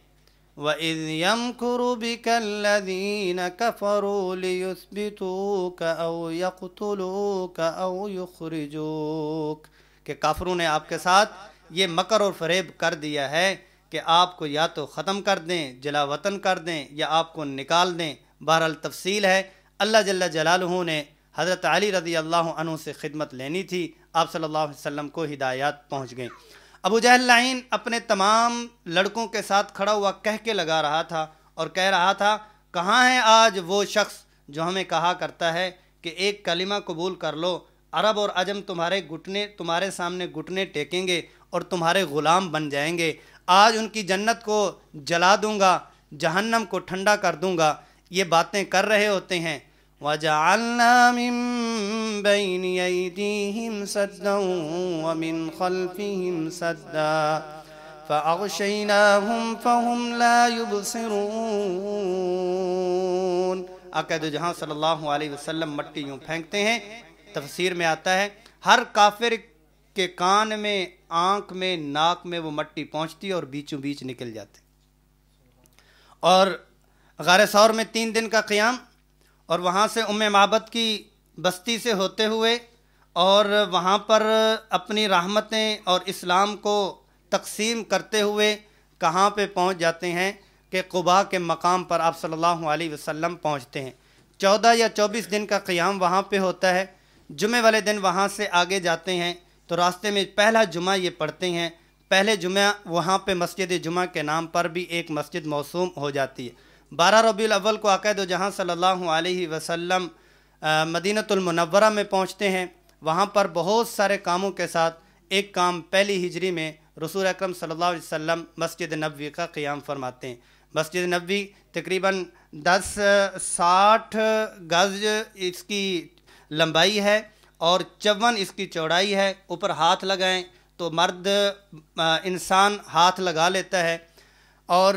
وَإِذْ يَمْكُرُ بِكَ الَّذِينَ كَفَرُوا لِيُثْبِتُوكَ أَوْ يَقْتُلُوكَ أَوْ يُخْرِجُوكَ، کہ کافروں نے آپ کے ساتھ یہ مکر اور فریب کر دیا ہے کہ آپ کو یا تو ختم کر دیں، جلا وطن کر دیں، یا آپ کو نکال دیں۔ بہرحال تفصیل ہے۔ اللہ جل جلالہ نے حضرت علی رضی اللہ عنہ سے خدمت لینی تھی، آپ صلی اللہ علیہ وسلم کو ہدایات پہنچ گئیں۔ ابو جہل لعین اپنے تمام لڑکوں کے ساتھ کھڑا ہوا کہہ کے لگا رہا تھا اور کہہ رہا تھا کہاں ہے آج وہ شخص جو ہمیں کہا کرتا ہے کہ ایک کلمہ قبول کر لو، عرب اور عجم تمہارے سامنے گھٹنے ٹیکیں گے اور تمہارے غلام بن جائیں گے، آج ان کی جنت کو جلا دوں گا، جہنم کو ٹھنڈا کر دوں گا۔ یہ باتیں کر رہے ہوتے ہیں۔ وَجَعَلْنَا مِن بَيْنِ أَيْدِيهِمْ سَدًّا وَمِنْ خَلْفِهِمْ سَدًّا فَأَغْشَيْنَاهُمْ فَهُمْ لَا يُبْصِرُونَ۔ آقا دو جہاں صلی اللہ علیہ وسلم مٹی یوں پھینکتے ہیں، تفسیر میں آتا ہے ہر کافر کے کان میں، آنکھ میں، ناک میں وہ مٹی پہنچتی اور بیچوں بیچ نکل جاتے۔ اور غار ثور میں 3 دن کا قیام، اور وہاں سے ام معبد کی بستی سے ہوتے ہوئے اور وہاں پر اپنی رحمتیں اور اسلام کو تقسیم کرتے ہوئے کہاں پہ پہنچ جاتے ہیں کہ قباء کے مقام پر آپ صلی اللہ علیہ وسلم پہنچتے ہیں۔ 14 یا 24 دن کا قیام وہاں پہ ہوتا ہے۔ جمعے والے دن وہاں سے آگے جاتے ہیں تو راستے میں پہلا جمعہ یہ پڑھتے ہیں. پہلے جمعہ وہاں پہ مسجد جمعہ کے نام پر بھی ایک مسجد موسوم ہو جاتی ہے. 12 ربیع الاول کو آقا دو جہاں صلی اللہ علیہ وسلم مدینۃ المنورہ میں پہنچتے ہیں. وہاں پر بہت سارے کاموں کے ساتھ ایک کام پہلی ہجری میں رسول اکرم صلی اللہ علیہ وسلم مسجد نبوی کا قیام فرماتے ہیں. مسجد نبوی تقریباً 60 گز اس کی لمبائی ہے اور 54 اس کی چوڑائی ہے. اوپر ہاتھ لگائیں تو مرد انسان ہاتھ لگا لیتا ہے. اور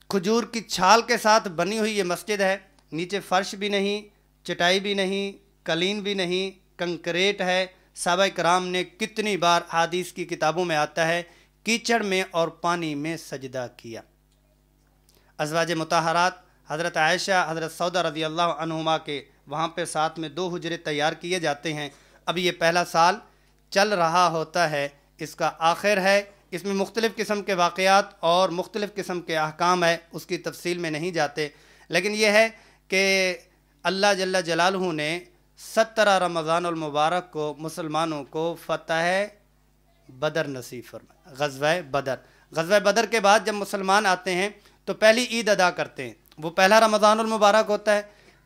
کھجور کی چھال کے ساتھ بنی ہوئی یہ مسجد ہے. نیچے فرش بھی نہیں، چٹائی بھی نہیں، قالین بھی نہیں، کنکریٹ ہے. صحابہ کرام نے کتنی بار حدیث کی کتابوں میں آتا ہے کیچڑ میں اور پانی میں سجدہ کیا. ازواج مطہرات حضرت عائشہ حضرت سودا رضی اللہ عنہما کے وہاں پہ ساتھ میں 2 حجرے تیار کیے جاتے ہیں. اب یہ پہلا سال چل رہا ہوتا ہے، اس کا آخر ہے. اس میں مختلف قسم کے واقعات اور مختلف قسم کے احکام ہے، اس کی تفصیل میں نہیں جاتے. لیکن یہ ہے کہ اللہ جل جلالہ نے 17 رمضان المبارک کو مسلمانوں کو فتح بدر نصیب فرمایا. غزوہ بدر کے بعد جب مسلمان آتے ہیں تو پہلی عید ادا کرتے ہیں. وہ پہلا رمضان المبارک ہوتا ہے.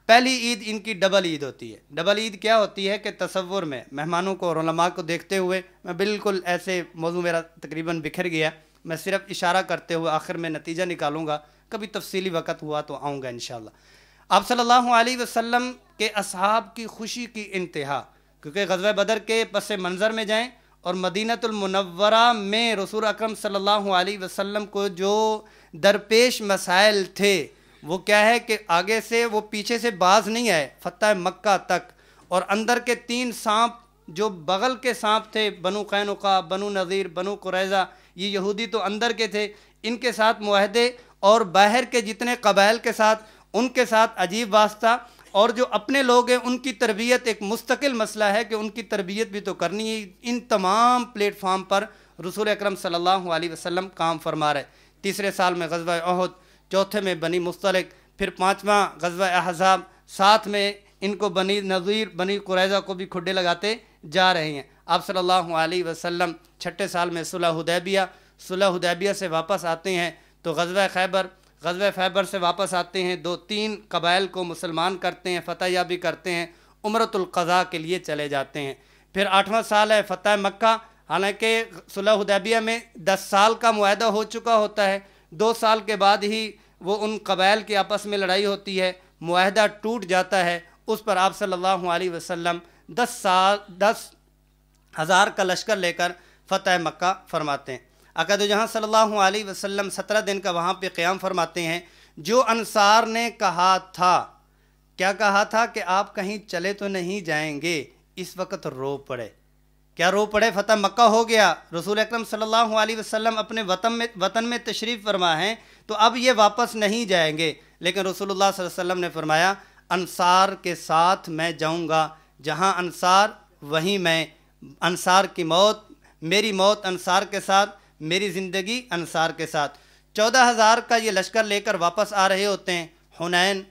پہلی عید ان کی ڈبل عید ہوتی ہے. ڈبل عید کیا ہوتی ہے کہ تصور میں مہمانوں کو اور علماء کو دیکھتے ہوئے، میں بالکل ایسے موضوع میرا تقریباً بکھر گیا، میں صرف اشارہ کرتے ہوئے آخر میں نتیجہ نکالوں گا. کبھی تفصیلی وقت ہوا تو آؤں گا انشاءاللہ. آپ صلی اللہ علیہ وسلم کے اصحاب کی خوشی کی انتہا، کیونکہ غزوہ بدر کے پس منظر میں جائیں اور مدینۃ المنورہ میں رسول اکرم صلی اللہ علیہ وسلم کو جو درپیش مسائل تھے وہ کیا ہے کہ آگے سے وہ پیچھے سے باز نہیں آئے فتح مکہ تک. اور اندر کے 3 سانپ جو بغل کے سانپ تھے، بنو قینقاع، بنو نذیر، بنو قریظہ، یہ یہودی تو اندر کے تھے، ان کے ساتھ معاہدے، اور باہر کے جتنے قبائل کے ساتھ ان کے ساتھ عجیب واسطہ. اور جو اپنے لوگ ہیں ان کی تربیت ایک مستقل مسئلہ ہے کہ ان کی تربیت بھی تو کرنی ہے. ان تمام پلیٹ فارم پر رسول اکرم صلی اللہ علیہ وسلم کام فرما رہے. 3 سال میں غزوہ احد، 4 میں بنی مصطلق، پھر 5واں غزوہ احزاب، 7 میں ان کو بنی نذیر، بنی قریظہ کو بھی کھڈے لگاتے جا رہے ہیں. آپ صلی اللہ علیہ وسلم 6 سال میں صلح حدیبیہ سے واپس آتے ہیں تو غزوہ خیبر سے واپس آتے ہیں. 2-3 قبائل کو مسلمان کرتے ہیں، فتح یابی کرتے ہیں، عمرۃ القضاء کے لیے چلے جاتے ہیں. پھر 8واں سال ہے فتح مکہ. حالانکہ صلح حدیبیہ میں 10 سال کا معاہدہ ہو چکا ہوتا ہے، 2 سال کے بعد ہی وہ ان قبائل کی آپس میں لڑائی ہوتی ہے، معاہدہ ٹوٹ جاتا ہے. اس پر آپ صلی اللہ علیہ وسلم 10,000 کا لشکر لے کر فتح مکہ فرماتے ہیں. آقا دو جہاں صلی اللہ علیہ وسلم 17 دن کا وہاں پہ قیام فرماتے ہیں. جو انصار نے کہا تھا، کیا کہا تھا کہ آپ کہیں چلے تو نہیں جائیں گے، اس وقت رو پڑے. کیا رو پڑے؟ فتح مکہ ہو گیا، رسول اکرم صلی اللہ علیہ وسلم اپنے وطن میں تشریف فرما ہیں تو اب یہ واپس نہیں جائیں گے. لیکن رسول اللہ صلی اللہ علیہ وسلم نے فرمایا انصار کے ساتھ میں جاؤں گا، جہاں انصار وہیں میں. انصار کی موت، میری موت انصار کے ساتھ، میری زندگی انصار کے ساتھ. 14,000 کا یہ لشکر لے کر واپس آ رہے ہوتے ہیں. حنین،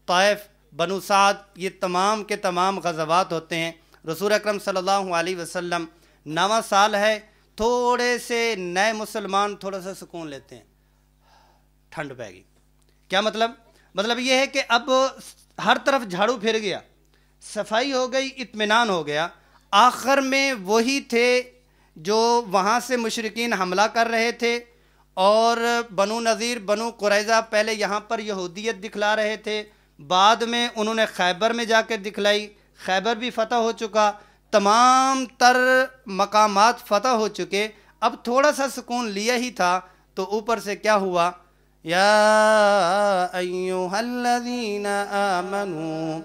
طائف، بنو سعد، یہ تمام کے تمام غزوات ہوتے ہیں. رسول اکرم صلی اللہ علیہ وسلم 9واں سال ہے، تھوڑے سے نئے مسلمان تھوڑا سا سکون لیتے ہیں، ٹھنڈ پہ گئی. کیا مطلب یہ ہے کہ اب ہر طرف جھاڑو پھر گیا، صفائی ہو گئی، اطمینان ہو گیا. آخر میں وہی تھے جو وہاں سے مشرکین حملہ کر رہے تھے اور بنو نذیر، بنو قریظہ پہلے یہاں پر یہودیت دکھلا رہے تھے، بعد میں انہوں نے خیبر میں جا کے دکھلائی. خیبر بھی فتح ہو چکا، تمام تر مقامات فتح ہو چکے. اب تھوڑا سا سکون لیا ہی تھا تو اوپر سے کیا ہوا؟ یا ایھا الذین آمنوا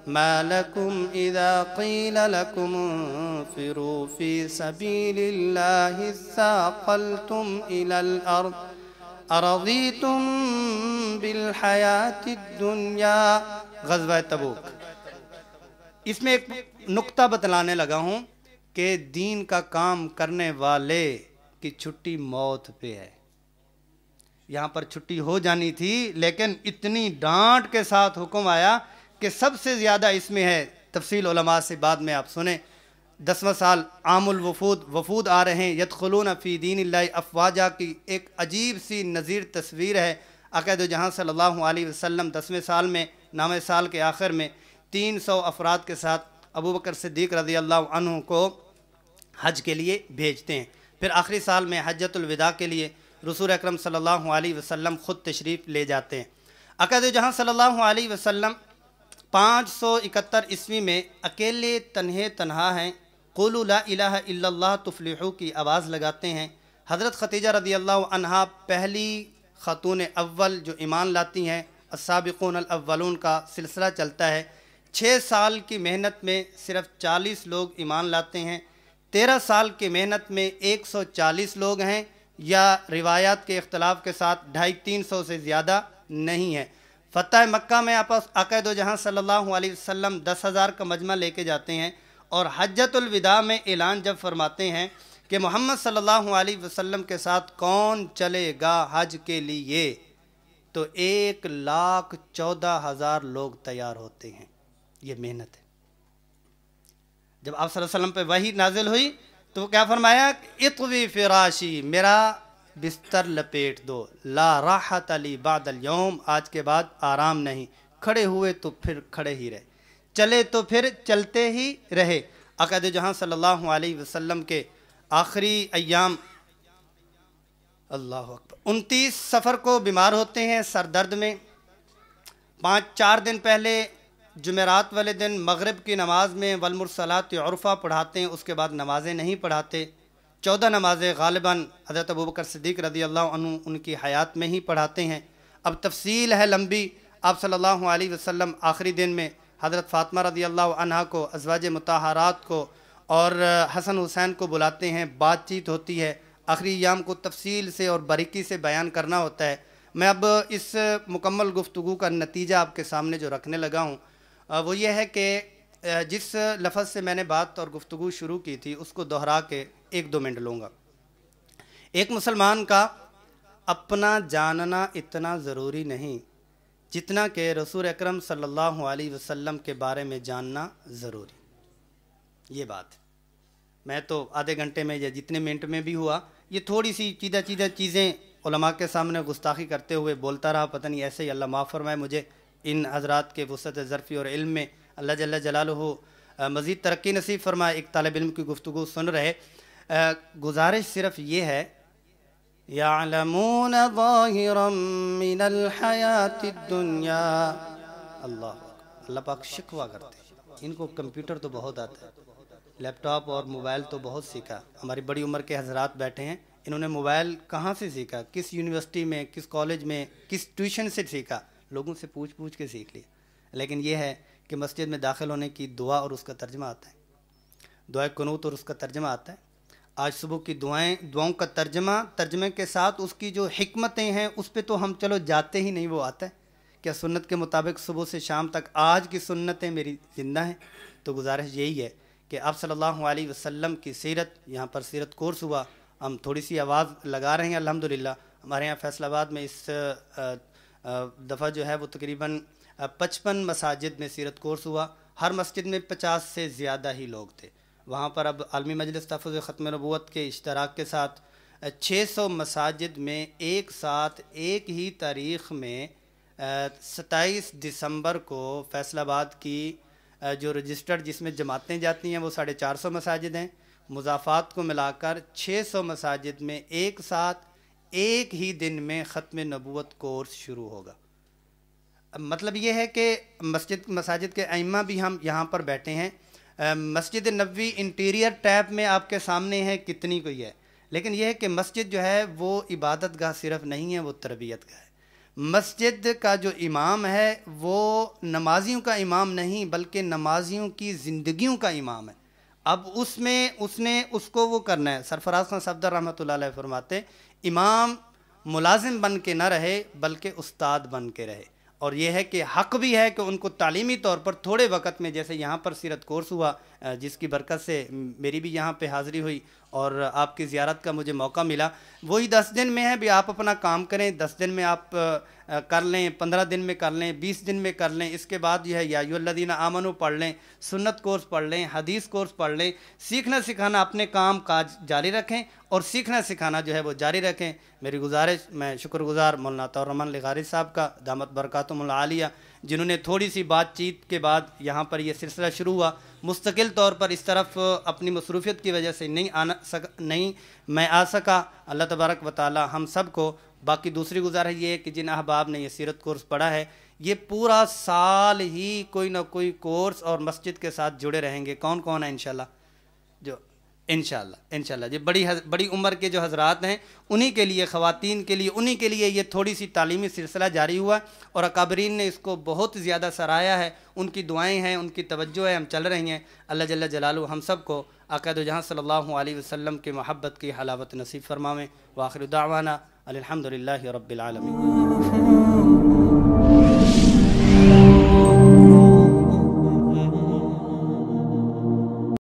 ما لکم اذا قیل لکم انفروا فی سبیل اللہ اثاقلتم الی الارض ارضیتم بالحیاة الدنیا. غزوہ تبوک. اس میں ایک نقطہ بتلانے لگا ہوں کہ دین کا کام کرنے والے کی چھٹی موت پہ ہے. یہاں پر چھٹی ہو جانی تھی لیکن اتنی ڈانٹ کے ساتھ حکم آیا کہ سب سے زیادہ اس میں ہے تفصیل علماء سے بعد میں آپ سنیں۔ 10واں سال عام الوفود، وفود آ رہے ہیں، یدخلون فی دین اللہ افواجا کی ایک عجیب سی نظیر تصویر ہے۔ آقا دو جہاں صلی اللہ علیہ وسلم 10ویں سال میں، 9ویں سال کے آخر میں 300 افراد کے ساتھ ابو بکر صدیق رضی اللہ عنہ کو حج کے لیے بھیجتے ہیں۔ پھر آخری سال میں حجۃ الوداع کے لیے رسول اکرم صلی اللہ علیہ وسلم خود تشریف لے جاتے ہیں۔ آقا دو جہاں صلی اللہ علیہ وسلم 571 عیسوی میں اکیلے تنہا ہیں، قولوا لا الہ الا اللہ تفلحوا کی آواز لگاتے ہیں۔ حضرت خدیجہ رضی اللہ عنہا پہلی خاتون اول جو ایمان لاتی ہیں، السابقون الاولون کا سلسلہ چلتا ہے۔ 6 سال کی محنت میں صرف 40 لوگ ایمان لاتے ہیں، 13 سال کی محنت میں 140 لوگ ہیں، یا روایات کے اختلاف کے ساتھ 250-300 سے زیادہ نہیں ہے۔ فتح مکہ میں آقا دو جہاں صلی اللہ علیہ وسلم 10,000 کا مجمع لے کے جاتے ہیں، اور حجۃ الوداع میں اعلان جب فرماتے ہیں کہ محمد صلی اللہ علیہ وسلم کے ساتھ کون چلے گا حج کے لیے، تو 1,14,000 لوگ تیار ہوتے ہیں۔ یہ محنت ہے۔ جب آپ صلی اللہ علیہ وسلم پہ وحی نازل ہوئی تو کیا فرمایا؟ اطوی فراشی، میرا بستر لپیٹ دو، لا راحت لی بعد اليوم، آج کے بعد آرام نہیں۔ کھڑے ہوئے تو پھر کھڑے ہی رہے، چلے تو پھر چلتے ہی رہے۔ آقا دو جہاں صلی اللہ علیہ وسلم کے آخری ایام، اللہ اکبر، 29 صفر کو بیمار ہوتے ہیں سر درد میں۔ 4 دن پہلے جمعرات والے دن مغرب کی نماز میں والمرسلات عرفا پڑھاتے ہیں، اس کے بعد نمازیں نہیں پڑھاتے۔ 14 نمازیں غالباً حضرت ابوبکر صدیق رضی اللہ عنہ ان کی حیات میں ہی پڑھاتے ہیں۔ اب تفصیل ہے لمبی۔ آپ صلی اللہ علیہ وسلم آخری دن میں حضرت فاطمہ رضی اللہ عنہا کو، ازواج مطہرات کو اور حسن حسین کو بلاتے ہیں، بات چیت ہوتی ہے، آخری ایام کو تفصیل سے اور باریکی سے بیان کرنا ہوتا ہے۔ میں اب اس مکمل گفتگو کا نتیجہ آپ کے سامنے جو رکھنے لگا ہوں وہ یہ ہے کہ جس لفظ سے میں نے بات اور گفتگو شروع کی تھی اس کو دہرا کے 1-2 منٹ لوں گا۔ ایک مسلمان کا اپنا جاننا اتنا ضروری نہیں جتنا کہ رسول اکرم صلی اللہ علیہ وسلم کے بارے میں جاننا ضروری۔ یہ بات میں تو آدھے گھنٹے میں یا جتنے منٹ میں بھی ہوا، یہ تھوڑی سی چیدہ چیزیں علماء کے سامنے گستاخی کرتے ہوئے بولتا رہا، پتہ نہیں ایسے ہی اللہ معاف فرمائے مجھے ان حضرات کے وسعت ظرفی اور علم میں اللہ جل جلالہ مزید ترقی نصیب فرمائے۔ ایک طالب علم کی گفتگو سن رہے، گزارش صرف یہ ہے، یعلمون ظاہرا من الحیات الدنیا، اللہ پاک شکوہ کرتے ہیں، ان کو کمپیوٹر تو بہت آتا ہے، لیپ ٹاپ اور موبائل تو بہت سیکھا۔ ہماری بڑی عمر کے حضرات بیٹھے ہیں، انہوں نے موبائل کہاں سے سیکھا، کس یونیورسٹی میں، کس کالج میں، کس ٹیوشن سے سیکھا؟ لوگوں سے پوچھ کے سیکھ لیا۔ لیکن یہ ہے کہ مسجد میں داخل ہونے کی دعا اور اس کا ترجمہ آتا ہے، دعائے قنوت اور اس کا ترجمہ آتا ہے۔ آج صبح کی دعاؤں کا ترجمے کے ساتھ اس کی جو حکمتیں ہیں اس پہ تو ہم چلو جاتے ہی نہیں، وہ آتا ہے کیا سنت کے مطابق صبح سے شام تک آج کی سنتیں میری زندہ ہیں۔ تو گزارش یہی ہے کہ آپ صلی اللہ علیہ وسلم کی سیرت، یہاں پر سیرت کورس ہوا، ہم تھوڑی سی آواز لگا رہے ہیں الحمدللہ۔ ہمارے یہاں فیصل آباد میں اس دفعہ جو ہے وہ تقریباً 55 مساجد میں سیرت کورس ہوا، ہر مسجد میں 50 سے زیادہ ہی لوگ تھے۔ وہاں پر اب عالمی مجلس تحفظ ختم نبوت کے اشتراک کے ساتھ 600 مساجد میں ایک ساتھ ایک ہی تاریخ میں 27 دسمبر کو فیصل آباد کی جو رجسٹرڈ جس میں جماعتیں جاتی ہیں وہ 450 مساجد ہیں، مضافات کو ملا کر 600 مساجد میں ایک ساتھ ایک ہی دن میں ختم نبوت کورس شروع ہوگا۔ مطلب یہ ہے کہ مساجد کے ائمہ بھی ہم یہاں پر بیٹھے ہیں۔ مسجد نبوی انٹیریئر ٹیپ میں آپ کے سامنے ہے کتنی کوئی ہے، لیکن یہ ہے کہ مسجد جو ہے وہ عبادت گاہ صرف نہیں ہے، وہ تربیت گاہ ہے۔ مسجد کا جو امام ہے وہ نمازیوں کا امام نہیں بلکہ نمازیوں کی زندگیوں کا امام ہے۔ اب اس نے اس کو وہ کرنا ہے۔ سرفراز خان صفدر رحمۃ اللہ علیہ فرماتے امام ملازم بن کے نہ رہے بلکہ استاد بن کے رہے، اور یہ ہے کہ حق بھی ہے کہ ان کو تعلیمی طور پر تھوڑے وقت میں، جیسے یہاں پر سیرت کورس ہوا جس کی برکت سے میری بھی یہاں پہ حاضری ہوئی اور آپ کی زیارت کا مجھے موقع ملا. وہی 10 دن میں ہے بھی آپ اپنا کام کریں, 10 دن میں آپ کر لیں, 15 دن میں کر لیں, 20 دن میں کر لیں. اس کے بعد جو ہے یا ایھا الذین آمنوا پڑھ لیں, سنت کورس پڑھ لیں, حدیث کورس پڑھ لیں. سیکھنا سکھانا اپنے کام کاج جاری رکھیں اور سیکھنا سکھانا جو ہے وہ جاری رکھیں. میری گزارش, میں شکر گزار مولانا عطاء الرحمن لغاری صاحب کا دامت برکاتہم العالیہ, جنہوں نے تھوڑی سی بات چیت کے بعد یہاں پر یہ سلسلہ شروع ہوا. مستقل طور پر اس طرف اپنی مصروفیت کی وجہ سے نہیں میں آ سکا. اللہ تبارک و تعالی ہم سب کو, باقی دوسری گزارش یہ ہے کہ جن احباب نے یہ سیرت کورس پڑھا ہے یہ پورا سال ہی کوئی نہ کوئی کورس اور مسجد کے ساتھ جڑے رہیں گے. کون کون ہے انشاءاللہ جو انشاءاللہ جی بڑی عمر کے جو حضرات ہیں انہی کے لیے, خواتین کے لیے, انہی کے لیے یہ تھوڑی سی تعلیمی سلسلہ جاری ہوا اور اکابرین نے اس کو بہت زیادہ سراہا ہے. ان کی دعائیں ہیں, ان کی توجہ ہے, ہم چل رہی ہیں. اللہ جل جلالہ ہم سب کو آقا دو جہاں صلی اللہ علیہ وسلم کی محبت کی حلاوت نصیب فرماویں. وآخر دعوانا الحمدللہ رب العالمین.